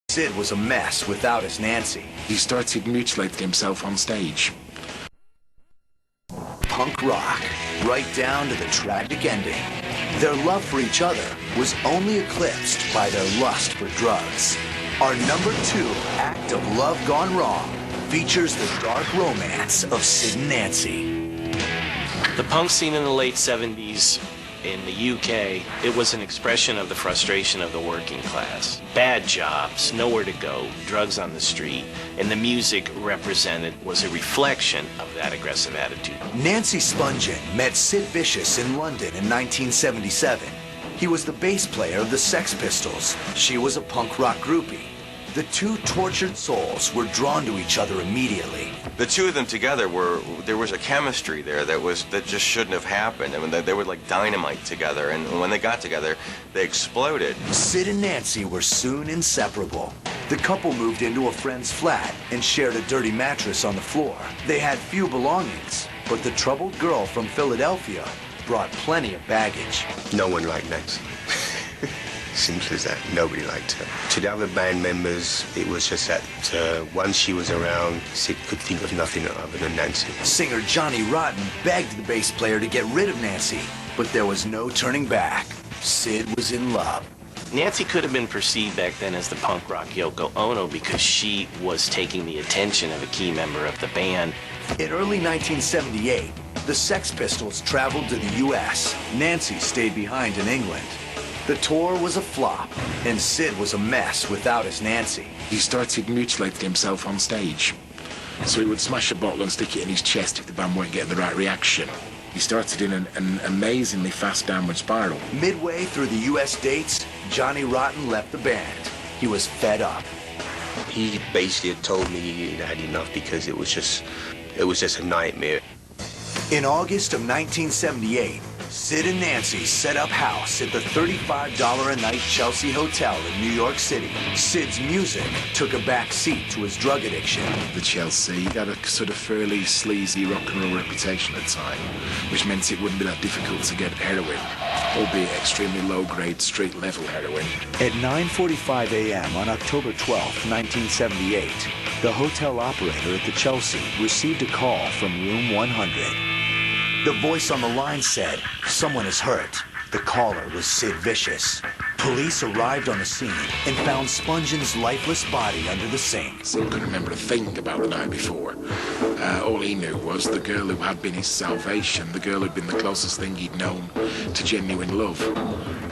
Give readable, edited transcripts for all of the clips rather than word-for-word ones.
Sid was a mess without his Nancy. He started mutilating himself on stage. Punk rock, right down to the tragic ending. Their love for each other was only eclipsed by their lust for drugs. Our number 2 act of Love Gone Wrong features the dark romance of Sid and Nancy. The punk scene in the late 70s in the UK, it was an expression of the frustration of the working class. Bad jobs, nowhere to go, drugs on the street, and the music represented was a reflection of that aggressive attitude. Nancy Spungen met Sid Vicious in London in 1977. He was the bass player of the Sex Pistols. She was a punk rock groupie. The two tortured souls were drawn to each other immediately. The two of them together there was a chemistry there that just shouldn't have happened. I mean, they were like dynamite together, and when they got together, they exploded. Sid and Nancy were soon inseparable. The couple moved into a friend's flat and shared a dirty mattress on the floor. They had few belongings, but the troubled girl from Philadelphia brought plenty of baggage. No one liked Nancy. Simple as that. Nobody liked her. To the other band members, it was just that once she was around, Sid could think of nothing other than Nancy. Singer Johnny Rotten begged the bass player to get rid of Nancy, but there was no turning back. Sid was in love. Nancy could have been perceived back then as the punk rock Yoko Ono because she was taking the attention of a key member of the band. In early 1978, the Sex Pistols traveled to the U.S. Nancy stayed behind in England. The tour was a flop, and Sid was a mess without his Nancy. He started mutilating himself on stage. So he would smash a bottle and stick it in his chest if the band weren't getting the right reaction. He started in an amazingly fast downward spiral. Midway through the U.S. dates, Johnny Rotten left the band. He was fed up. He basically had told me he had enough because it was just a nightmare. In August of 1978, Sid and Nancy set up house at the $35 a night Chelsea Hotel in New York City. Sid's music took a back seat to his drug addiction. The Chelsea had a sort of fairly sleazy rock and roll reputation at the time, which meant it wouldn't be that difficult to get heroin, albeit extremely low-grade street-level heroin. At 9:45 a.m. on October 12, 1978, the hotel operator at the Chelsea received a call from room 100. The voice on the line said, "Someone is hurt." The caller was Sid Vicious. Police arrived on the scene and found Spungen's lifeless body under the sink. Still couldn't remember a thing about the night before. All he knew was the girl who had been his salvation, the girl who'd been the closest thing he'd known to genuine love,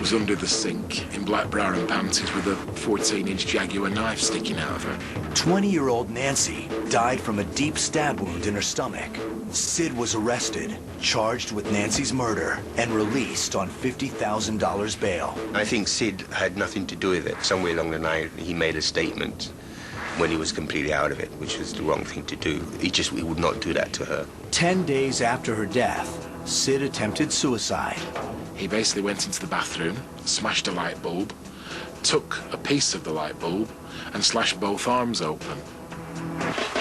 was under the sink in black bra and panties with a 14-inch Jaguar knife sticking out of her. 20-year-old Nancy died from a deep stab wound in her stomach. Sid was arrested, charged with Nancy's murder, and released on $50,000 bail. I think Sid had nothing to do with it. Somewhere along the line, he made a statement when he was completely out of it, which was the wrong thing to do. He would not do that to her. 10 days after her death, Sid attempted suicide. He basically went into the bathroom, smashed a light bulb, took a piece of the light bulb, and slashed both arms open.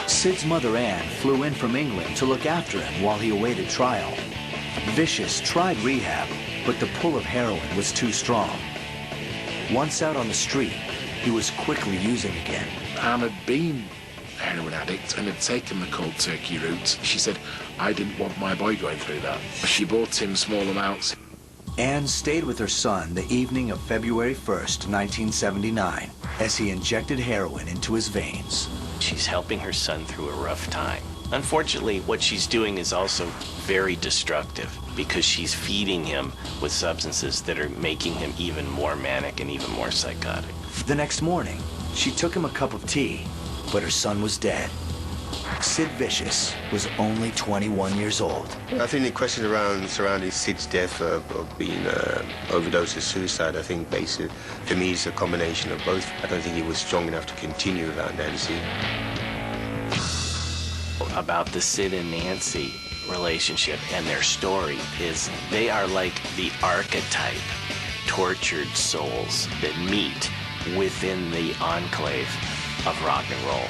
Sid's mother, Ann, flew in from England to look after him while he awaited trial. Vicious tried rehab, but the pull of heroin was too strong. Once out on the street, he was quickly using again. Anne had been a heroin addict and had taken the cold turkey route. She said, "I didn't want my boy going through that." She bought him small amounts. Anne stayed with her son the evening of February 1st, 1979, as he injected heroin into his veins. She's helping her son through a rough time. Unfortunately, what she's doing is also very destructive because she's feeding him with substances that are making him even more manic and even more psychotic. The next morning, she took him a cup of tea, but her son was dead. Sid Vicious was only 21 years old. I think the question surrounding Sid's death of being overdose or suicide, I think basically, for me, it's a combination of both. I don't think he was strong enough to continue without Nancy. About the Sid and Nancy relationship and their story is they are like the archetype tortured souls that meet within the enclave of rock and roll.